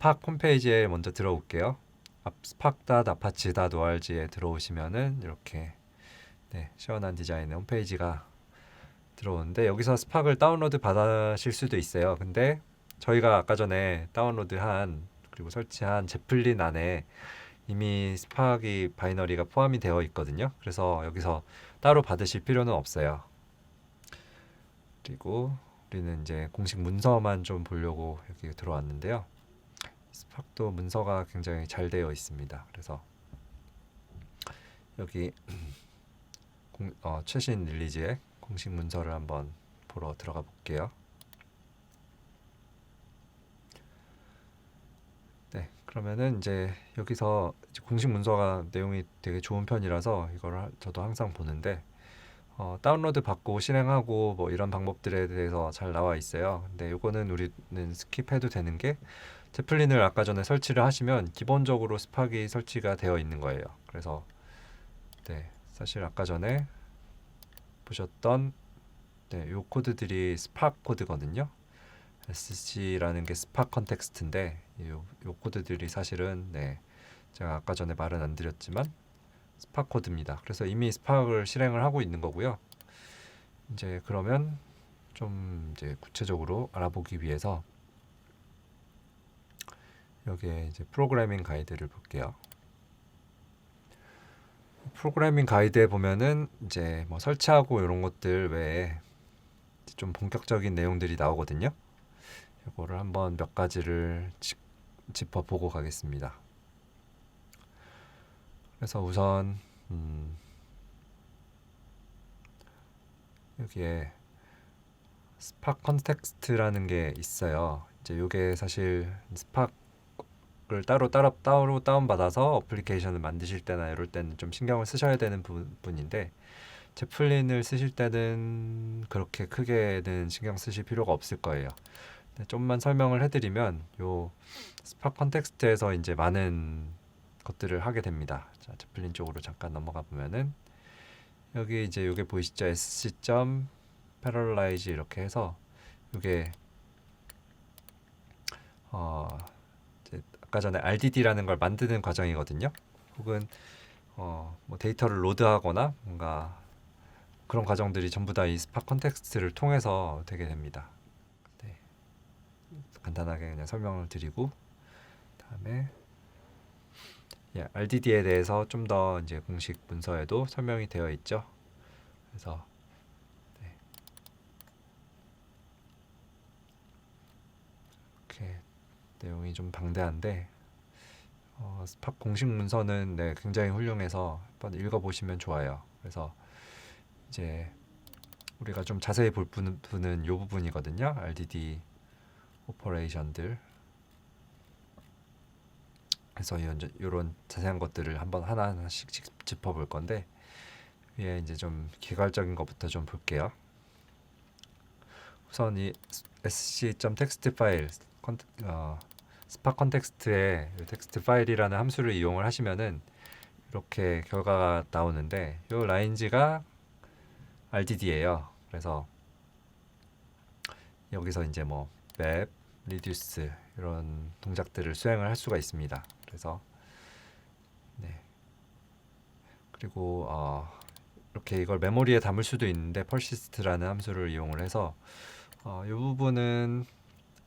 스팍 홈페이지에 먼저 들어올게요. spark.apache.org에 들어오시면은 이렇게 시원한 디자인의 홈페이지가 들어오는데, 여기서 스팍을 다운로드 받으실 수도 있어요. 근데 저희가 아까 전에 다운로드한 그리고 설치한 제플린 안에 이미 스팍이 바이너리가 포함이 되어 있거든요. 그래서 여기서 따로 받으실 필요는 없어요. 그리고 우리는 이제 공식 문서만 좀 보려고 여기 들어왔는데요. 스팍도 문서가 굉장히 잘 되어 있습니다. 그래서 여기 최신 릴리즈의 공식 문서를 한번 보러 들어가 볼게요. 네, 그러면은 이제 여기서 이제 공식 문서가 내용이 되게 좋은 편이라서 이걸 저도 항상 보는데, 다운로드 받고 실행하고 뭐 이런 방법들에 대해서 잘 나와 있어요. 근데 요거는 우리는 스킵해도 되는 게, 제플린을 아까 전에 설치를 하시면 기본적으로 스팍이 설치가 되어 있는 거예요. 그래서 사실 아까 전에 보셨던 요 코드들이 스팍 코드거든요. SC라는 게 스팍 컨텍스트인데, 요 코드들이 사실은 제가 아까 전에 말은 안 드렸지만 스팍 코드입니다. 그래서 이미 스팍을 실행을 하고 있는 거고요. 이제 그러면 좀 이제 구체적으로 알아보기 위해서 여기에 이제 프로그래밍 가이드를 볼게요. 프로그래밍 가이드에 보면은 이제 뭐 설치하고 이런 것들 외에 좀 본격적인 내용들이 나오거든요. 이거를 한번 몇 가지를 짚어보고 가겠습니다. 그래서 우선 여기에 스팍 컨텍스트라는 게 있어요. 이제 이게 사실 스팍을 따로 다운받아서 어플리케이션을 만드실 때나 이럴 때는 좀 신경을 쓰셔야 되는 부분인데, 제플린을 쓰실 때는 그렇게 크게는 신경 쓰실 필요가 없을 거예요. 좀만 설명을 해드리면, 요 스팍 컨텍스트에서 이제 많은 것들을 하게 됩니다. 자, 제플린 쪽으로 잠깐 넘어가 보면은 여기 이제 요게 보이시죠? sc.parallelize 이렇게 해서 요게 이제 아까 전에 RDD라는 걸 만드는 과정이거든요. 혹은 뭐 데이터를 로드하거나 뭔가 그런 과정들이 전부 다 이 스팍 컨텍스트를 통해서 되게 됩니다. 간단하게 그냥 설명을 드리고, 다음에 RDD에 대해서 좀 더 이제 공식 문서에도 설명이 되어 있죠. 그래서 이렇게 내용이 좀 방대한데, 스팍 공식 문서는 굉장히 훌륭해서 한번 읽어보시면 좋아요. 그래서 이제 우리가 좀 자세히 볼 부분은 이 부분이거든요. RDD 오퍼레이션들. 그래서 이런 자세한 것들을 한번 하나하나씩 짚어볼 건데, 위에 이제 좀 개괄적인 것부터 좀 볼게요. 우선 이 sc.text 파일, 스팍 컨텍스트에 텍스트 파일이라는 함수를 이용을 하시면은 이렇게 결과가 나오는데, 이 라인지가 RDD예요. 그래서 여기서 이제 뭐 map, reduce 이런 동작들을 수행을 할 수가 있습니다. 그래서 그리고 이렇게 이걸 메모리에 담을 수도 있는데, persist라는 함수를 이용을 해서 이 부분은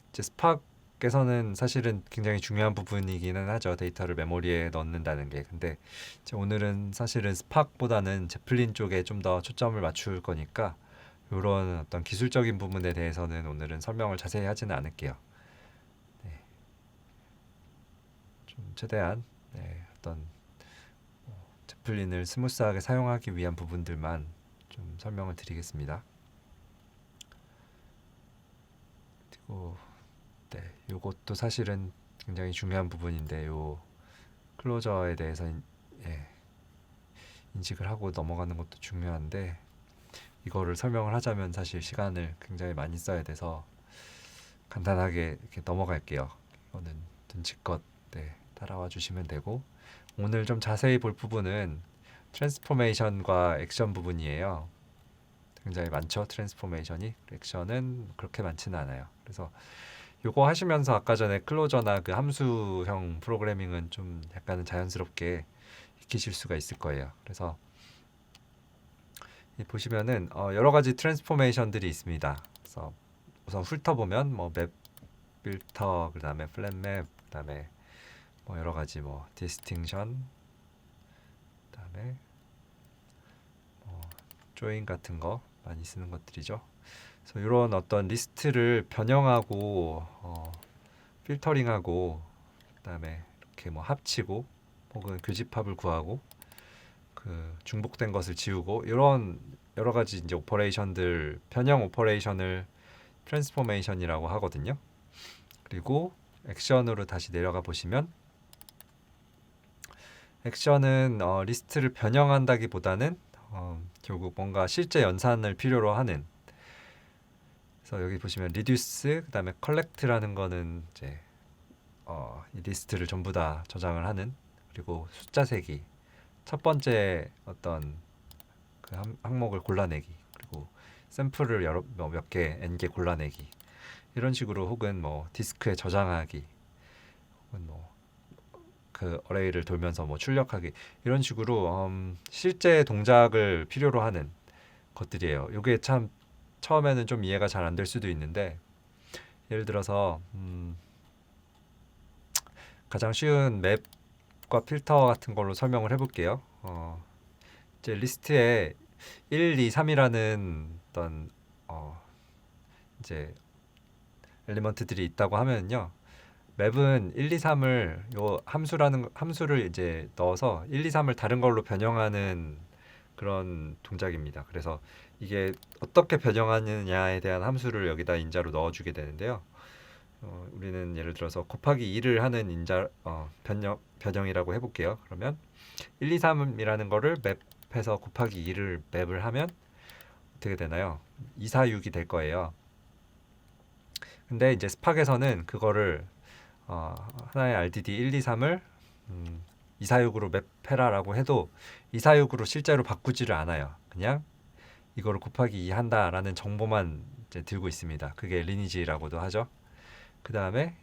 이제 스팍에서는 사실은 굉장히 중요한 부분이기는 하죠. 데이터를 메모리에 넣는다는 게. 근데 이제 오늘은 사실은 스팍보다는 제플린 쪽에 좀 더 초점을 맞출 거니까 이런 어떤 기술적인 부분에 대해서는 오늘은 설명을 자세히 하지는 않을게요. 좀 최대한 어떤 제플린을 스무스하게 사용하기 위한 부분들만 좀 설명을 드리겠습니다. 그리고 요것도 사실은 굉장히 중요한 부분인데, 요 클로저에 대해서 인식을 하고 넘어가는 것도 중요한데, 이거를 설명을 하자면 사실 시간을 굉장히 많이 써야 돼서 간단하게 이렇게 넘어갈게요. 이거는 눈치껏 따라와 주시면 되고, 오늘 좀 자세히 볼 부분은 트랜스포메이션과 액션 부분이에요. 굉장히 많죠. 트랜스포메이션이. 액션은 그렇게 많지는 않아요. 그래서 요거 하시면서 아까 전에 클로저나 그 함수형 프로그래밍은 좀 약간은 자연스럽게 익히실 수가 있을 거예요. 그래서 이 보시면은 여러 가지 트랜스포메이션들이 있습니다. 그래서 우선 훑어보면 뭐 맵 필터, 그다음에 플랫맵, 그다음에 뭐 여러 가지 뭐 디스팅션, 그다음에 뭐 조인 같은 거 많이 쓰는 것들이죠. 그래서 이런 어떤 리스트를 변형하고 필터링하고, 그다음에 이렇게 뭐 합치고 혹은 교집합을 구하고 그 중복된 것을 지우고, 이런 여러 가지 이제 오퍼레이션들, 변형 오퍼레이션을 트랜스포메이션이라고 하거든요. 그리고 액션으로 다시 내려가 보시면, 액션은 리스트를 변형한다기보다는 결국 뭔가 실제 연산을 필요로 하는, 그래서 여기 보시면 reduce, 그다음에 collect라는 거는 이제 이 리스트를 전부 다 저장을 하는, 그리고 숫자 세기, 첫 번째 어떤 그 항목을 골라내기, 그리고 샘플을 여러 몇 개, n 개 골라내기, 이런 식으로, 혹은 뭐 디스크에 저장하기, 혹은 뭐 그 어레이를 돌면서 뭐 출력하기, 이런 식으로 실제 동작을 필요로 하는 것들이에요. 이게 참 처음에는 좀 이해가 잘 안 될 수도 있는데, 예를 들어서 가장 쉬운 맵과 필터 같은 걸로 설명을 해볼게요. 이제 리스트에 1, 2, 3이라는 어떤 이제 엘리먼트들이 있다고 하면요, 맵은 1, 2, 3을 요 함수를 이제 넣어서 1, 2, 3을 다른 걸로 변형하는 그런 동작입니다. 그래서 이게 어떻게 변형하느냐에 대한 함수를 여기다 인자로 넣어주게 되는데요. 우리는 예를 들어서 곱하기 2를 하는 변형이라고 해볼게요. 그러면 1, 2, 3이라는 거를 맵해서 곱하기 2를 맵을 하면 어떻게 되나요? 2, 4, 6이 될 거예요. 근데 이제 스팍에서는 그거를 하나의 RDD 1, 2, 3을 2, 4, 6으로 맵해라라고 해도 2, 4, 6으로 실제로 바꾸지를 않아요. 그냥 이거를 곱하기 2 한다라는 정보만 이제 들고 있습니다. 그게 리니지라고도 하죠. 그 다음에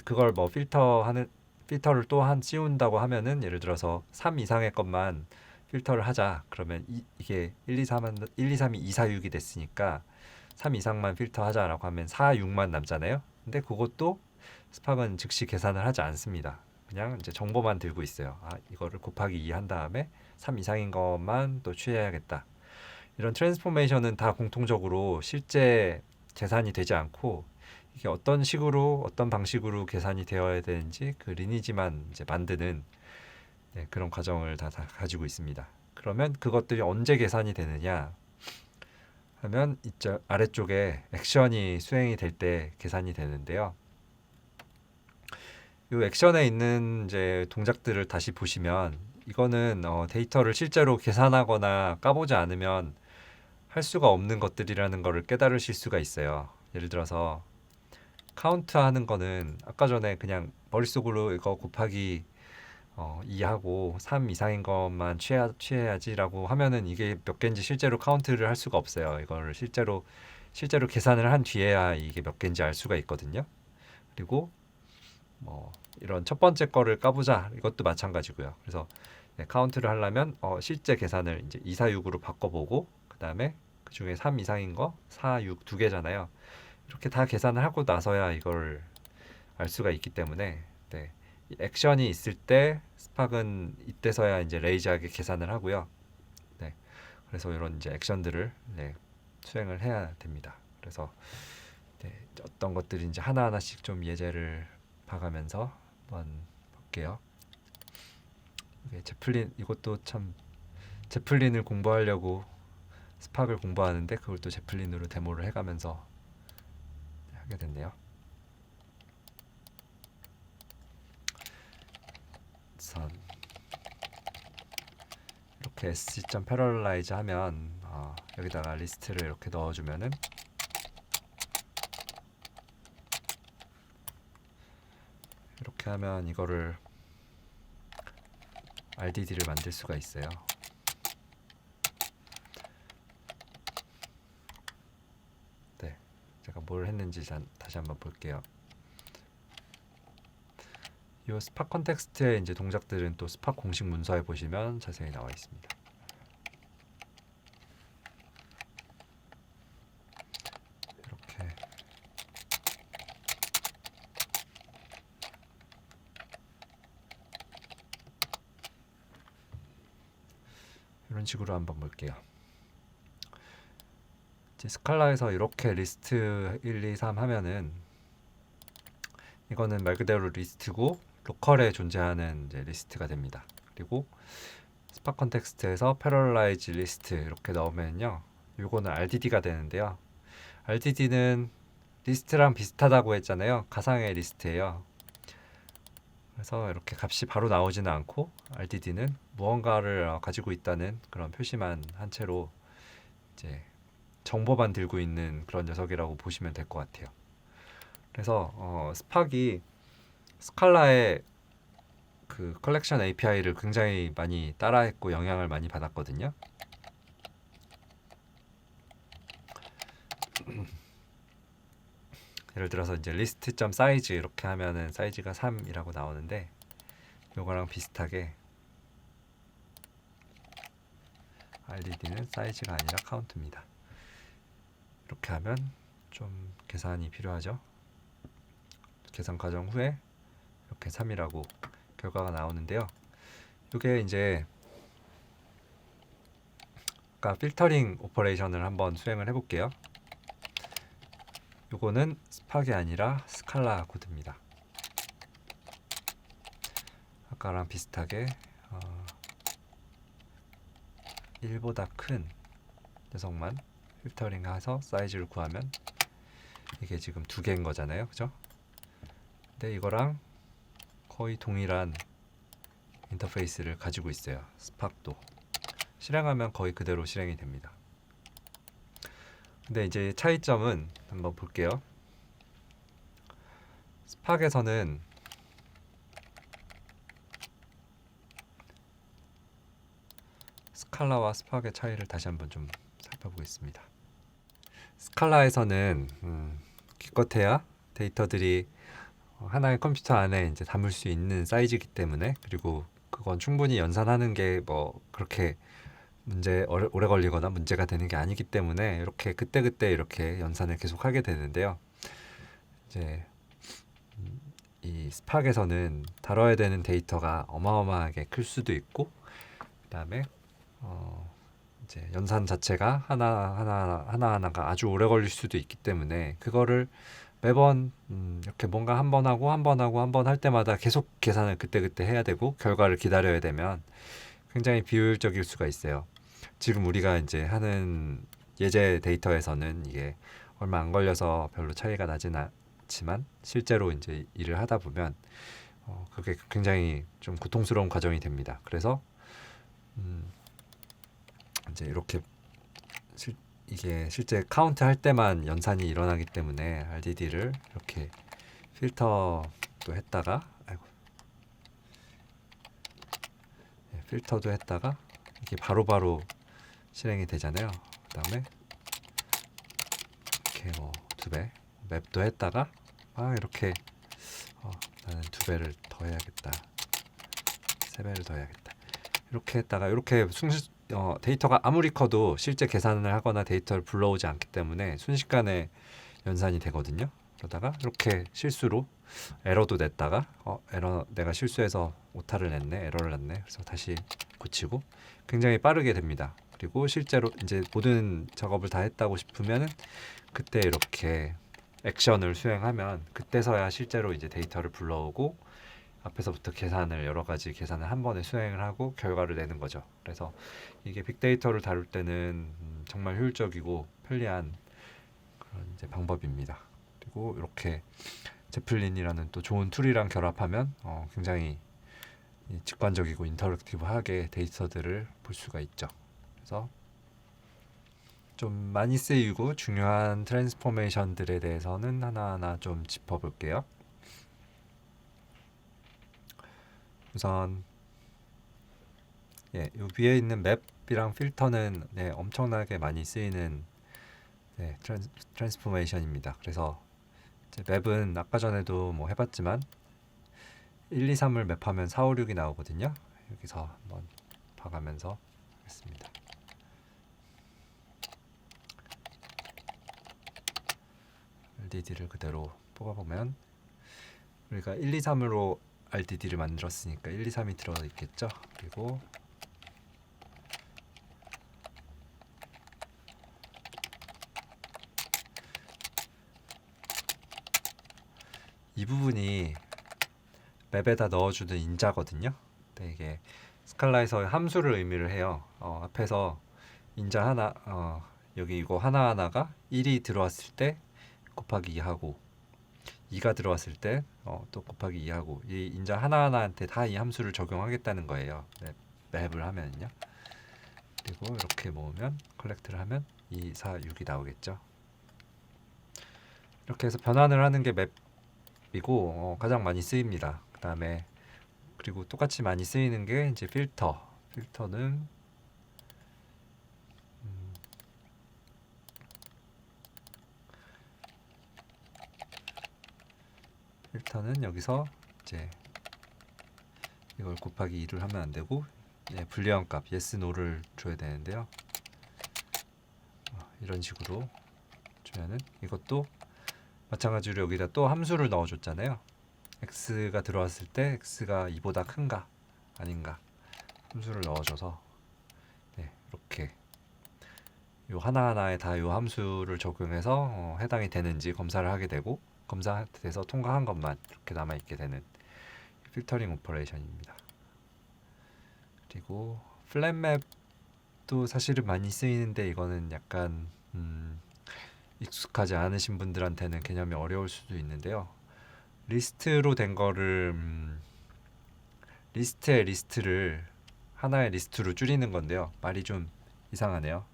그걸 뭐 필터를 또 한 씌운다고 하면은, 예를 들어서 3 이상의 것만 필터를 하자. 그러면 이게 1, 2, 3이 2, 4, 6이 됐으니까 3 이상만 필터하자라고 하면 4, 6만 남잖아요. 근데 그것도 스팍은 즉시 계산을 하지 않습니다. 그냥 이제 정보만 들고 있어요. 이거를 곱하기 2 한 다음에 3 이상인 것만 또 취해야겠다. 이런 트랜스포메이션은 다 공통적으로 실제 계산이 되지 않고, 이게 어떤 식으로, 어떤 방식으로 계산이 되어야 되는지 그 리니지만 이제 만드는, 그런 과정을 다 가지고 있습니다. 그러면 그것들이 언제 계산이 되느냐 하면, 이쪽 아래쪽에 액션이 수행이 될 때 계산이 되는데요. 이 액션에 있는 이제 동작들을 다시 보시면, 이거는 데이터를 실제로 계산하거나 까보지 않으면 할 수가 없는 것들이라는 거를 깨달으실 수가 있어요. 예를 들어서 카운트 하는 거는 아까 전에 그냥 머릿속으로 이거 곱하기 2하고 3 이상인 것만 취해야지라고 하면은 이게 몇 개인지 실제로 카운트를 할 수가 없어요. 이거를 실제로 계산을 한 뒤에야 이게 몇 개인지 알 수가 있거든요. 그리고 뭐 이런 첫 번째 거를 까보자, 이것도 마찬가지고요. 그래서 카운트를 하려면 실제 계산을 이제 2, 4, 6으로 바꿔보고, 그 다음에 그 중에 3 이상인 거 4, 6 두 개잖아요. 이렇게 다 계산을 하고 나서야 이걸 알 수가 있기 때문에, 이 액션이 있을 때 스팍은 이때서야 이제 레이지하게 계산을 하고요. 그래서 이런 이제 액션들을 수행을 해야 됩니다. 그래서 어떤 것들이 이제 하나하나씩 좀 예제를 봐가면서 한번 볼게요. 이것도 참 제플린을 공부하려고 스팍을 공부하는데, 그걸 또 제플린으로 데모를 해가면서 하게 됐네요. 이렇게 sc.parallelize 하면 여기다가 리스트를 이렇게 넣어주면은, 이렇게 하면 이거를 RDD를 만들 수가 있어요. 제가 뭘 했는지 다시 한번 볼게요. 이 스팍 컨텍스트의 이제 동작들은 또 스팍 공식 문서에 보시면 자세히 나와 있습니다. 이렇게 이런 식으로 한번 볼게요. 이제 스칼라에서 이렇게 리스트 1, 2, 3 하면은 이거는 말 그대로 리스트고 로컬에 존재하는 이제 리스트가 됩니다. 그리고 스팍 컨텍스트에서 패러럴라이즈 리스트 이렇게 넣으면요, 요거는 RDD가 되는데요. RDD는 리스트랑 비슷하다고 했잖아요. 가상의 리스트예요. 그래서 이렇게 값이 바로 나오지는 않고 RDD는 무언가를 가지고 있다는 그런 표시만 한 채로 이제 정보만 들고 있는 그런 녀석이라고 보시면 될 것 같아요. 그래서 스팍이 스칼라의 그 컬렉션 API를 굉장히 많이 따라했고 영향을 많이 받았거든요. 예를 들어서 이제 list.size 이렇게 하면은 사이즈가 3이라고 나오는데, 요거랑 비슷하게 RDD는 사이즈가 아니라 카운트입니다. 이렇게 하면 좀 계산이 필요하죠. 계산 과정 후에 이렇게 3이라고 결과가 나오는데요. 이게 이제 아까 필터링 오퍼레이션을 한번 수행을 해볼게요. 요거는 스팍이 아니라 스칼라 코드입니다. 아까랑 비슷하게 1보다 큰 녀석만 필터링해서 사이즈를 구하면 이게 지금 2개인 거잖아요, 그죠? 근데 이거랑 거의 동일한 인터페이스를 가지고 있어요. 스팍도 실행하면 거의 그대로 실행이 됩니다. 근데 이제 차이점은 한번 볼게요. 스팍에서는 스칼라와 스팍의 차이를 다시 한번 좀 살펴보겠습니다. 스칼라에서는 기껏해야 데이터들이 하나의 컴퓨터 안에 이제 담을 수 있는 사이즈이기 때문에, 그리고 그건 충분히 연산하는 게 뭐 그렇게 오래 걸리거나 문제가 되는 게 아니기 때문에 이렇게 그때그때 이렇게 연산을 계속 하게 되는데요. 이제 이 스팍에서는 다뤄야 되는 데이터가 어마어마하게 클 수도 있고, 그다음에 이제 연산 자체가 하나하나가 아주 오래 걸릴 수도 있기 때문에 그거를 매번 이렇게 뭔가 한 번 하고 한 번 하고 한 번 할 때마다 계속 계산을 그때그때 해야 되고 결과를 기다려야 되면 굉장히 비효율적일 수가 있어요. 지금 우리가 이제 하는 예제 데이터에서는 이게 얼마 안 걸려서 별로 차이가 나진 않지만, 실제로 이제 일을 하다 보면 그게 굉장히 좀 고통스러운 과정이 됩니다. 그래서 이제 이렇게 이게 실제 카운트 할 때만 연산이 일어나기 때문에 RDD를 이렇게 필터도 했다가 필터도 했다가 이게 바로바로 실행이 되잖아요. 그 다음에 이렇게 뭐 2배 맵도 했다가 이렇게 나는 2배를 더 해야겠다, 3배를 더 해야겠다, 이렇게 했다가 이렇게 데이터가 아무리 커도 실제 계산을 하거나 데이터를 불러오지 않기 때문에 순식간에 연산이 되거든요. 그러다가 이렇게 실수로 에러도 냈다가 에러, 내가 실수해서 오타를 냈네, 에러를 냈네, 그래서 다시 고치고 굉장히 빠르게 됩니다. 그리고 실제로 이제 모든 작업을 다 했다고 싶으면은 그때 이렇게 액션을 수행하면 그때서야 실제로 이제 데이터를 불러오고 앞에서부터 여러 가지 계산을 한 번에 수행을 하고 결과를 내는 거죠. 그래서 이게 빅데이터를 다룰 때는 정말 효율적이고 편리한 그런 이제 방법입니다. 그리고 이렇게 제플린이라는 또 좋은 툴이랑 결합하면 굉장히 직관적이고 인터랙티브하게 데이터들을 볼 수가 있죠. 그래서 좀 많이 쓰이고 중요한 트랜스포메이션들에 대해서는 하나하나 좀 짚어볼게요. 우선 요 위에 있는 맵이랑 필터는 엄청나게 많이 쓰이는 네, 트랜스포메이션입니다. 그래서 이제 맵은 아까 전에도 뭐 해봤지만 1, 2, 3을 맵하면 4, 5, 6이 나오거든요. 여기서 한번 봐가면서 하겠습니다. RDD를 그대로 뽑아보면 우리가 1, 2, 3으로 RDD를 만들었으니까 1, 2, 3이 들어있겠죠. 그리고 이 부분이 맵에다 넣어주는 인자거든요. 근데 이게 스칼라에서 함수를 의미를 해요. 앞에서 인자 하나, 여기 이거 하나하나가 1이 들어왔을 때 곱하기 2하고 2가 들어왔을 때 또 곱하기 2하고 이 인자 하나하나한테 다 이 함수를 적용하겠다는 거예요. 맵을 하면요. 그리고 이렇게 모으면 컬렉트를 하면 2, 4, 6이 나오겠죠. 이렇게 해서 변환을 하는 게 맵이고 가장 많이 쓰입니다. 그 다음에 그리고 똑같이 많이 쓰이는 게 이제 필터는 여기서 이제 이걸 곱하기 2를 하면 안 되고 불리한 값 yes, no를 줘야 되는데요. 이런 식으로 주면은 이것도 마찬가지로 여기다 또 함수를 넣어줬잖아요. x가 들어왔을 때 x가 2보다 큰가 아닌가 함수를 넣어줘서 이렇게 요 하나하나에 다 요 함수를 적용해서 해당이 되는지 검사를 하게 되고 검사돼서 통과한 것만 이렇게 남아있게 되는 필터링 오퍼레이션입니다. 그리고 플랫맵도 사실은 많이 쓰이는데 이거는 약간 익숙하지 않으신 분들한테는 개념이 어려울 수도 있는데요. 리스트로 된 거를 리스트의 리스트를 하나의 리스트로 줄이는 건데요. 말이 좀 이상하네요.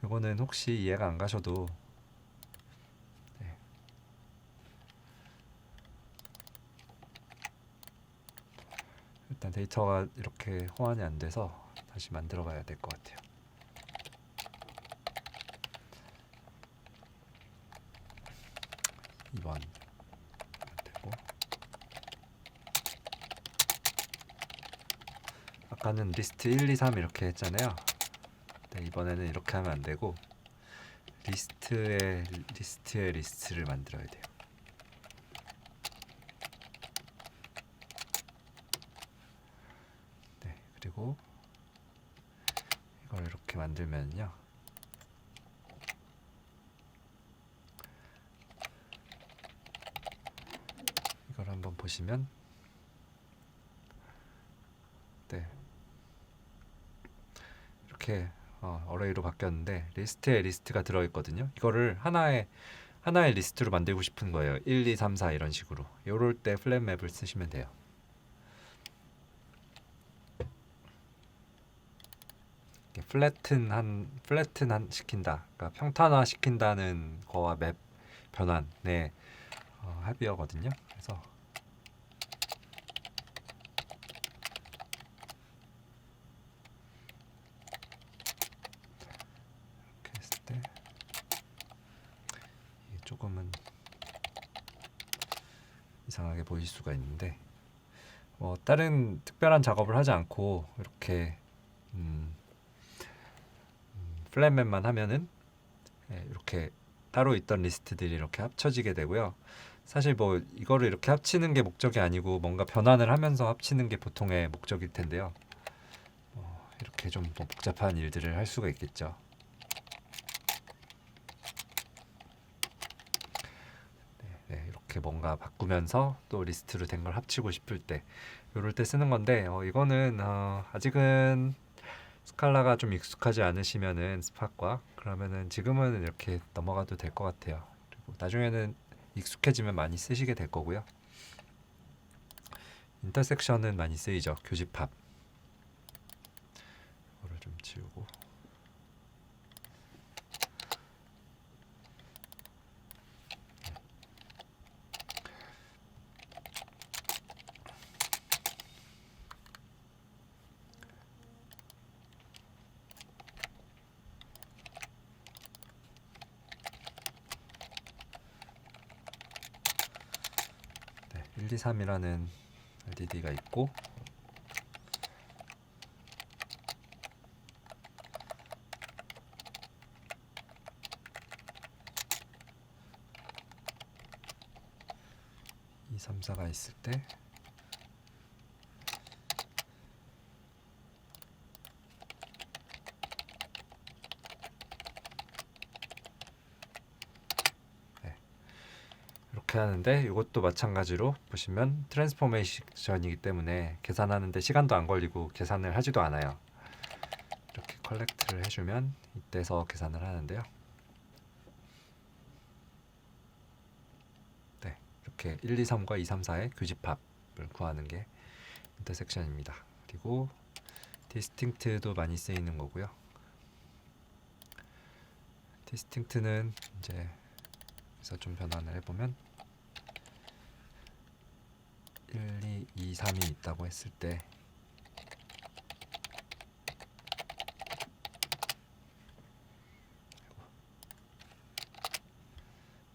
이거는 혹시 이해가 안 가셔도 일단 데이터가 이렇게 호환이 안 돼서 다시 만들어 봐야 될 것 같아요. 2번 되고 아까는 리스트 1, 2, 3 이렇게 했잖아요. 이번에는 이렇게 하면 안 되고 리스트의 리스트를 만들어야 돼요. 그리고 이걸 이렇게 만들면요. 이걸 한번 보시면 이렇게 어레이로 바뀌었는데 리스트에 리스트가 들어있거든요. 이거를 하나의 리스트로 만들고 싶은 거예요. 1, 2, 3, 4 이런 식으로. 이럴 때 플랫맵을 쓰시면 돼요. 플래튼 시킨다. 그러니까 평탄화 시킨다는 거와 맵 변환의 합의어거든요. 그래서 이렇게 했을 때 이게 조금은 이상하게 보일 수가 있는데 다른 특별한 작업을 하지 않고 이렇게 플랫맵만 하면은 이렇게 따로 있던 리스트들이 이렇게 합쳐지게 되고요. 사실 뭐 이거를 이렇게 합치는 게 목적이 아니고 뭔가 변환을 하면서 합치는 게 보통의 목적일 텐데요. 이렇게 좀 복잡한 일들을 할 수가 있겠죠. 이렇게 뭔가 바꾸면서 또 리스트로 된 걸 합치고 싶을 때 이럴 때 쓰는 건데 이거는 아직은 스칼라가 좀 익숙하지 않으시면은 스팟과 그러면은 지금은 이렇게 넘어가도 될 것 같아요. 그리고 나중에는 익숙해지면 많이 쓰시게 될 거고요. 인터섹션은 많이 쓰이죠. 교집합. 이거를 좀 지우고. 123이라는 RDD가 있고, 이 3, 4가 있을 때 이렇게 하는데, 이것도 마찬가지로 보시면 트랜스포메이션이기 때문에 계산하는데 시간도 안 걸리고 계산을 하지도 않아요. 이렇게 컬렉트를 해주면 이때서 계산을 하는데요. 네, 이렇게 1, 2, 3과 2, 3, 4의 교집합을 구하는 게 인터섹션입니다. 그리고 디스팅트도 많이 쓰이는 거고요. 디스팅트는 이제 그래서 좀 변환을 해보면 1, 2, 2, 3이 있다고 했을 때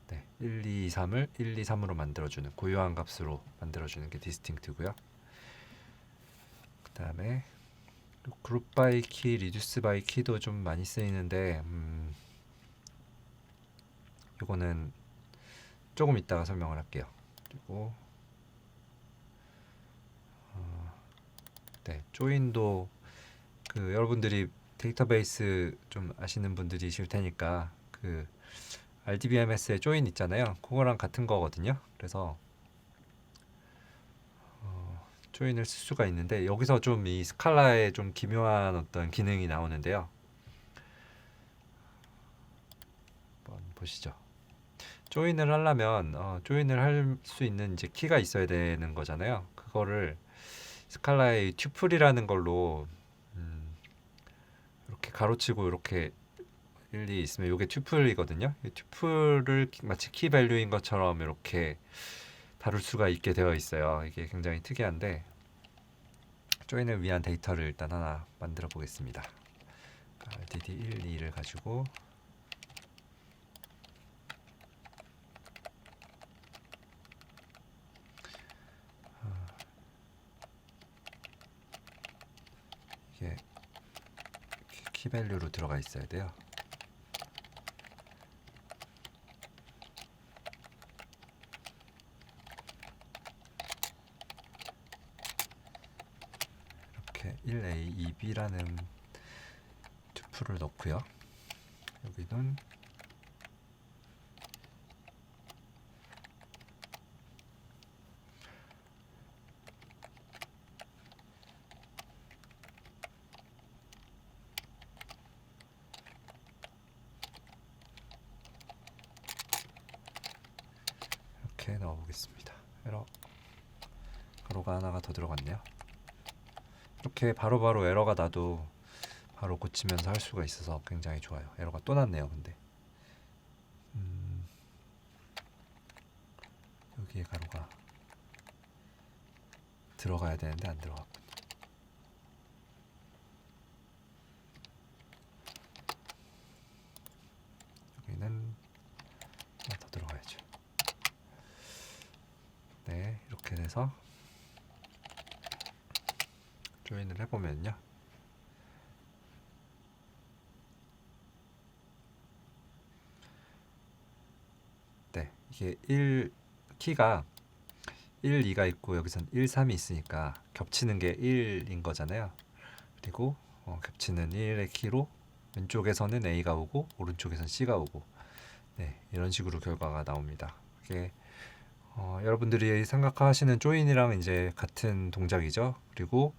네, 1, 2, 3을 1, 2, 3으로 만들어주는 고유한 값으로 만들어주는 게 디스팅트고요. 그 다음에 그룹 바이 키, 리듀스 바이 키도 좀 많이 쓰이는데 이거는 조금 이따가 설명을 할게요. 그리고 네, 조인도 여러분들이 데이터베이스 좀 아시는 분들이실 테니까 그 RDBMS의 조인 있잖아요. 그거랑 같은 거거든요. 그래서 조인을 쓸 수가 있는데 여기서 좀 이 스칼라의 좀 기묘한 어떤 기능이 나오는데요. 한번 보시죠. 조인을 하려면 조인을 할 수 있는 이제 키가 있어야 되는 거잖아요. 그거를 스칼라의 튜플이라는 걸로 이렇게 가로치고 이렇게 1, 2 있으면 이게 튜플이거든요. 이 튜플을 마치 키 밸류인 것처럼 이렇게 다룰 수가 있게 되어 있어요. 이게 굉장히 특이한데 조인을 위한 데이터를 일단 하나 만들어 보겠습니다. RDD 1, 2를 가지고 이게 키 밸류로 들어가 있어야 돼요. 이렇게 1A, 2B라는 튜플을 넣고요. 여기는 이렇게 넣어보겠습니다. 에러 가로가 하나가 더 들어갔네요. 이렇게 바로바로 에러가 나도 바로 고치면서 할 수가 있어서 굉장히 좋아요. 에러가 또 났네요. 근데 여기에 가로가 들어가야 되는데 안 들어갔군요. 여기는 하나 더 들어가야죠. 네, 이렇게 돼서 조인을 해보면요. 네, 이게 1 키가 1, 2가 있고 여기선 1, 3이 있으니까 겹치는 게 1인 거잖아요. 그리고 겹치는 1의 키로 왼쪽에서는 A가 오고 오른쪽에서는 C가 오고 네, 이런 식으로 결과가 나옵니다. 이게 여러분들이 생각하시는 조인이랑 이제 같은 동작이죠. 그리고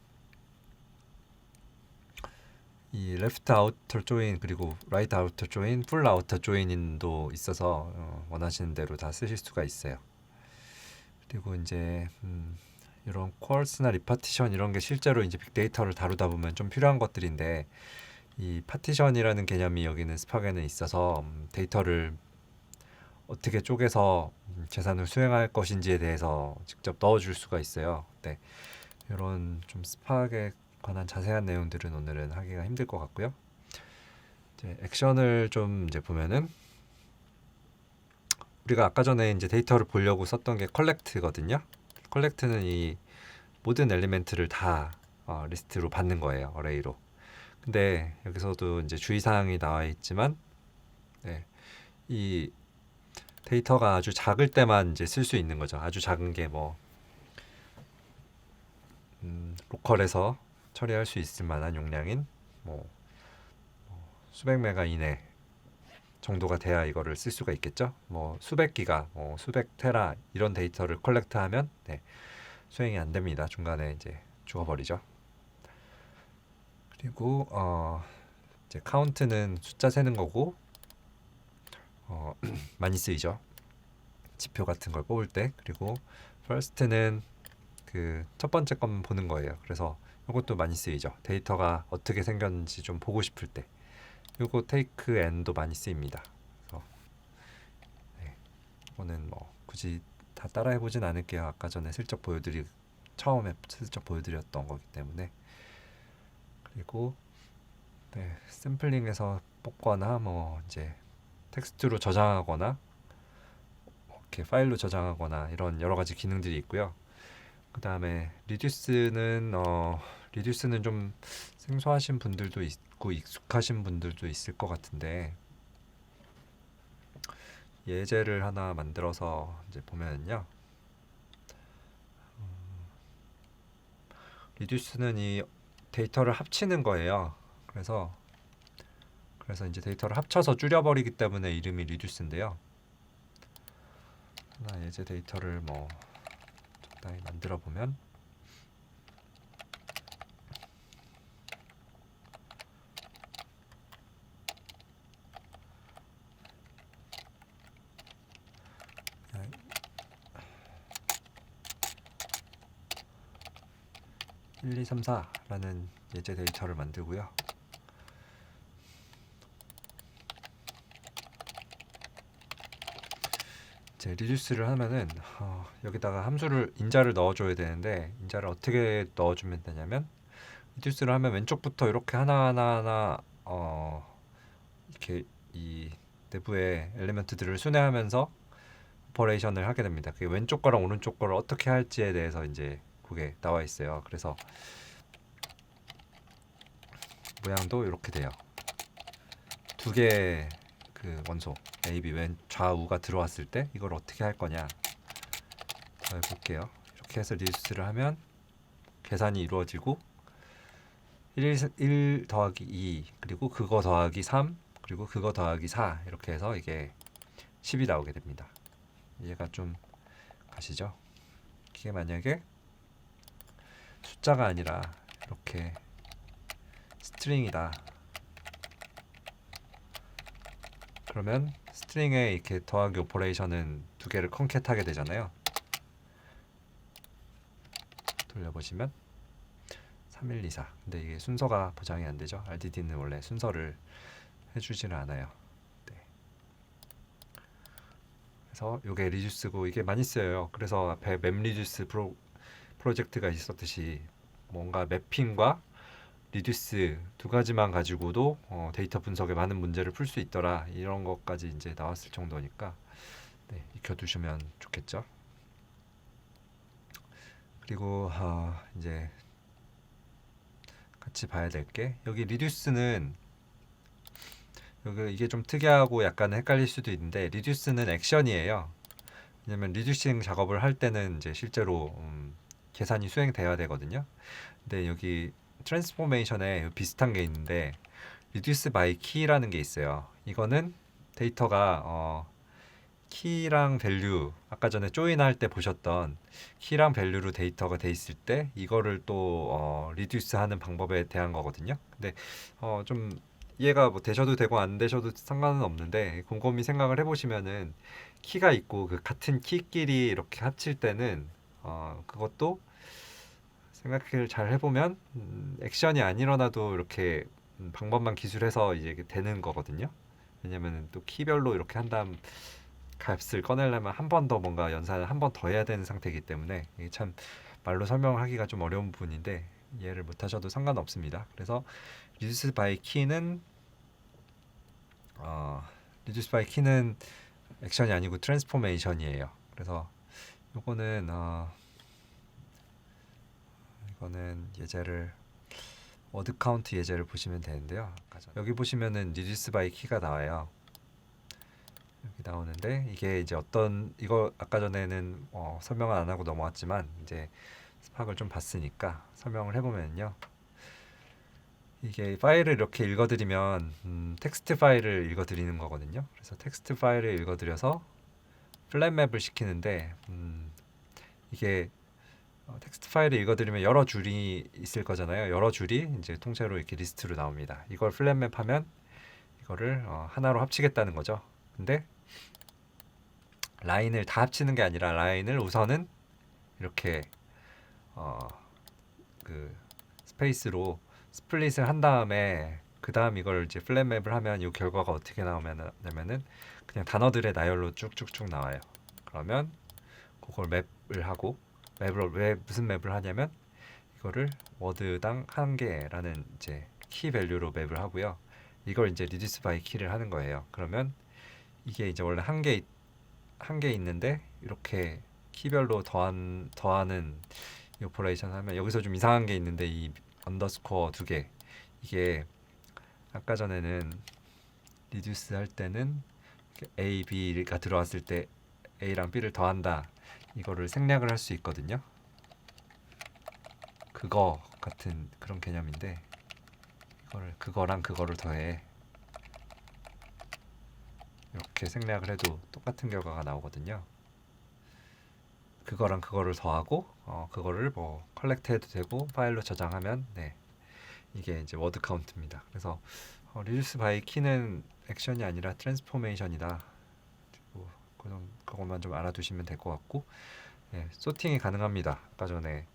이 레프트 아우터 조인 그리고 라이트 아우터 조인, 풀 아우터 조인도 있어서 원하시는 대로 다 쓰실 수가 있어요. 그리고 이제 이런 쿼얼스나 리파티션 이런 게 실제로 이제 빅데이터를 다루다 보면 좀 필요한 것들인데 이 파티션이라는 개념이 여기는 스팍에는 있어서 데이터를 어떻게 쪼개서 계산을 수행할 것인지에 대해서 직접 넣어줄 수가 있어요. 네, 이런 좀 스팍에 관한 자세한 내용들은 오늘은 하기가 힘들 것 같고요. 이제 액션을 좀 이제 보면은 우리가 아까 전에 이제 데이터를 보려고 썼던 게 컬렉트거든요. 컬렉트는 이 모든 엘리멘트를 다 리스트로 받는 거예요. 어레이로. 근데 여기서도 이제 주의사항이 나와 있지만 네, 이 데이터가 아주 작을 때만 이제 쓸 수 있는 거죠. 아주 작은 게 뭐 로컬에서 처리할 수 있을 만한 용량인 뭐 수백 메가 이내 정도가 돼야 이거를 쓸 수가 있겠죠. 뭐 수백 기가, 수백 테라 이런 데이터를 컬렉트하면 네, 수행이 안 됩니다. 중간에 이제 죽어버리죠. 그리고 이제 카운트는 숫자 세는 거고 많이 쓰이죠. 지표 같은 걸 뽑을 때. 그리고 first는 그 첫 번째 것만 보는 거예요. 그래서 이것도 많이 쓰이죠. 데이터가 어떻게 생겼는지 좀 보고 싶을 때. 그리고 take and도 많이 쓰입니다. 그래서 네, 이거는 뭐 굳이 다 따라해 보진 않을게요. 아까 전에 처음에 슬쩍 보여드렸던 거기 때문에. 그리고 네, 샘플링에서 뽑거나 뭐 이제 텍스트로 저장하거나 이렇게 파일로 저장하거나 이런 여러 가지 기능들이 있고요. 그 다음에 리듀스는 좀 생소하신 분들도 있고 익숙하신 분들도 있을 것 같은데 예제를 하나 만들어서 이제 보면요. 리듀스는 이 데이터를 합치는 거예요. 그래서 이제 데이터를 합쳐서 줄여버리기 때문에 이름이 리듀스인데요. 하나 예제 데이터를 뭐 적당히 만들어 보면 1, 2, 3, 4라는 예제 데이터를 만들고요. 이제 리듀스를 하면은 여기다가 인자를 넣어줘야 되는데 인자를 어떻게 넣어주면 되냐면 리듀스를 하면 왼쪽부터 이렇게 하나하나 이렇게 이 내부의 엘리먼트들을 순회하면서 오퍼레이션을 하게 됩니다. 그게 왼쪽 거랑 오른쪽 거를 어떻게 할지에 대해서 이제 그게 나와 있어요. 그래서 모양도 이렇게 돼요. 두 개의 그 원소 A, B 왼 좌우가 들어왔을 때 이걸 어떻게 할 거냐 더 해볼게요. 이렇게 해서 리듀스를 하면 계산이 이루어지고 1 더하기 2 그리고 그거 더하기 3 그리고 그거 더하기 4 이렇게 해서 이게 10이 나오게 됩니다. 이해가 좀 가시죠? 이게 만약에 숫자가 아니라 이렇게 스트링이다. 그러면 스트링에 이렇게 더하기 오퍼레이션은 두 개를 컨캣하게 되잖아요. 돌려보시면 3124. 근데 이게 순서가 보장이 안 되죠. RDD는 원래 순서를 해주지는 않아요. 네. 그래서 이게 리듀스고 이게 많이 쓰여요. 그래서 앞에 맵리듀스 프로젝트가 있었듯이 뭔가 매핑과 리듀스 두 가지만 가지고도 데이터 분석에 많은 문제를 풀 수 있더라 이런 것까지 이제 나왔을 정도니까 네, 익혀두시면 좋겠죠. 그리고 이제 같이 봐야 될 게 여기 리듀스는 이게 좀 특이하고 약간 헷갈릴 수도 있는데 리듀스는 액션이에요. 왜냐면 리듀싱 작업을 할 때는 이제 실제로 계산이 수행돼야 되거든요. 근데 여기 트랜스포메이션에 비슷한 게 있는데 reduce by key라는 게 있어요. 이거는 데이터가 키랑 밸류 아까 전에 조인할 때 보셨던 키랑 밸류로 데이터가 돼 있을 때 이거를 또 리듀스 하는 방법에 대한 거거든요. 근데 좀 이해가 뭐 되셔도 되고 안 되셔도 상관은 없는데 곰곰이 생각을 해보시면은 키가 있고 그 같은 키끼리 이렇게 합칠 때는 그것도 생각을 잘 해보면 액션이 안 일어나도 이렇게 방법만 기술해서 이제 되는 거거든요. 왜냐면 또 키별로 이렇게 한 다음 값을 꺼내려면 한 번 더 뭔가 연산을 한 번 더 해야 되는 상태이기 때문에 이게 참 말로 설명하기가 좀 어려운 부분인데 이해를 못하셔도 상관없습니다. 그래서 reduce by key는 reduce by key는 액션이 아니고 트랜스포메이션이에요. 그래서 요거는 이거는 예제를 워드 카운트 예제를 보시면 되는데요. 여기 보시면은 reduce by key가 나와요. 여기 나오는데 이게 이제 이거 아까 전에는 설명을 안 하고 넘어왔지만 이제 스팍을 좀 봤으니까 설명을 해보면요. 이게 파일을 이렇게 읽어드리면 텍스트 파일을 읽어드리는 거거든요. 그래서 텍스트 파일을 읽어드려서 플랫맵을 시키는데 이게 텍스트 파일을 읽어드리면 여러 줄이 있을 거잖아요. 여러 줄이 이제 통째로 이렇게 리스트로 나옵니다. 이걸 플랫맵 하면 이거를 하나로 합치겠다는 거죠. 근데 라인을 다 합치는 게 아니라 라인을 우선은 이렇게 그 스페이스로 스플릿을 한 다음에 그 다음 이걸 이제 플랫맵을 하면 이 결과가 어떻게 나오냐면은 그냥 단어들의 나열로 쭉쭉쭉 나와요. 그러면 그걸 맵을 하고 맵을 왜 무슨 맵을 하냐면 이거를 워드당 한 개라는 이제 키 밸류로 맵을 하고요. 이걸 이제 reduce by key를 하는 거예요. 그러면 이게 이제 원래 한 개 있는데 이렇게 키별로 더하는 이 오퍼레이션 하면 여기서 좀 이상한 게 있는데 이 언더스코어 두 개 이게 아까 전에는 reduce 할 때는 A, B가 들어왔을 때 A랑 B를 더한다 이거를 생략을 할 수 있거든요. 그거 같은 그런 개념인데 그거랑 그거를 더해 이렇게 생략을 해도 똑같은 결과가 나오거든요. 그거랑 그거를 더하고 그거를 뭐 컬렉트 해도 되고 파일로 저장하면 이게 이제 워드 카운트입니다. 그래서 reduce by key는 액션이 아니라 트랜스포메이션이다. 그것만 좀 알아두시면 될 것 같고 소팅이 가능합니다. 아까 전에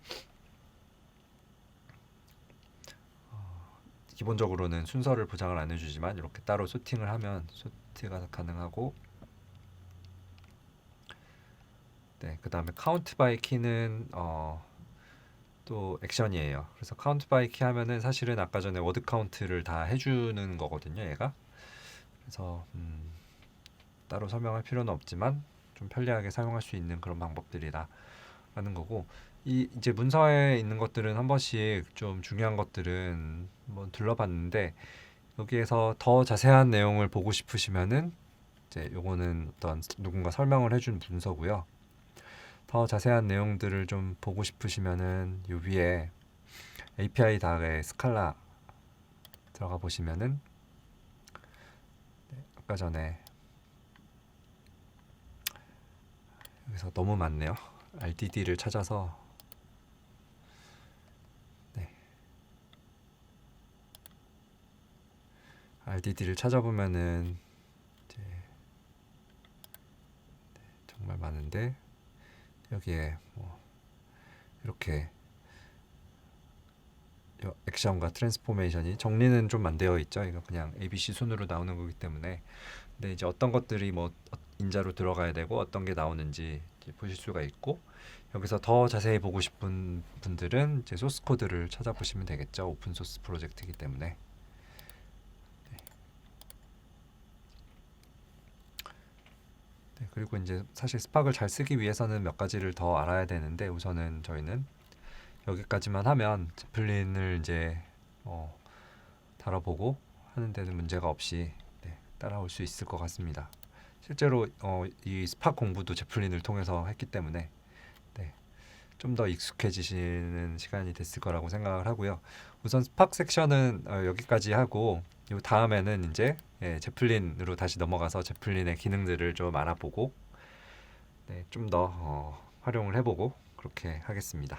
기본적으로는 순서를 보장을 안 해주지만 이렇게 따로 소팅을 하면 소트가 가능하고 그 다음에 카운트 바이 키는 또 액션이에요. 그래서 카운트 바이 키 하면은 사실은 아까 전에 워드 카운트를 다 해주는 거거든요. 얘가 그래서 따로 설명할 필요는 없지만 좀 편리하게 사용할 수 있는 그런 방법들이다 라는 거고 이제 문서에 있는 것들은 한 번씩 좀 중요한 것들은 한번 둘러봤는데 여기에서 더 자세한 내용을 보고 싶으시면은 이제 요거는 어떤 누군가 설명을 해준 문서고요. 더 자세한 내용들을 좀 보고 싶으시면은 요 위에 API 닥에 스칼라 들어가 보시면은 아까 전에 여기서 너무 많네요. RDD를 찾아서 RDD를 찾아보면은 이제 정말 많은데 여기에 뭐 이렇게 액션과 트랜스포메이션이 정리는 좀 안 되어 있죠. 이거 그냥 ABC 순으로 나오는 거기 때문에 근데 이제 어떤 것들이 뭐 인자로 들어가야 되고 어떤 게 나오는지 보실 수가 있고 여기서 더 자세히 보고 싶은 분들은 이제 소스 코드를 찾아보시면 되겠죠. 오픈 소스 프로젝트이기 때문에 그리고 이제 사실 스팍을 잘 쓰기 위해서는 몇 가지를 더 알아야 되는데 우선은 저희는 여기까지만 하면 제플린을 이제 다뤄보고 하는 데는 문제가 없이 따라올 수 있을 것 같습니다. 실제로 이 스팍 공부도 제플린을 통해서 했기 때문에 좀 더 익숙해지시는 시간이 됐을 거라고 생각을 하고요. 우선 스팍 섹션은 여기까지 하고 요 다음에는 이제 제플린으로 다시 넘어가서 제플린의 기능들을 좀 알아보고 좀 더 활용을 해보고 그렇게 하겠습니다.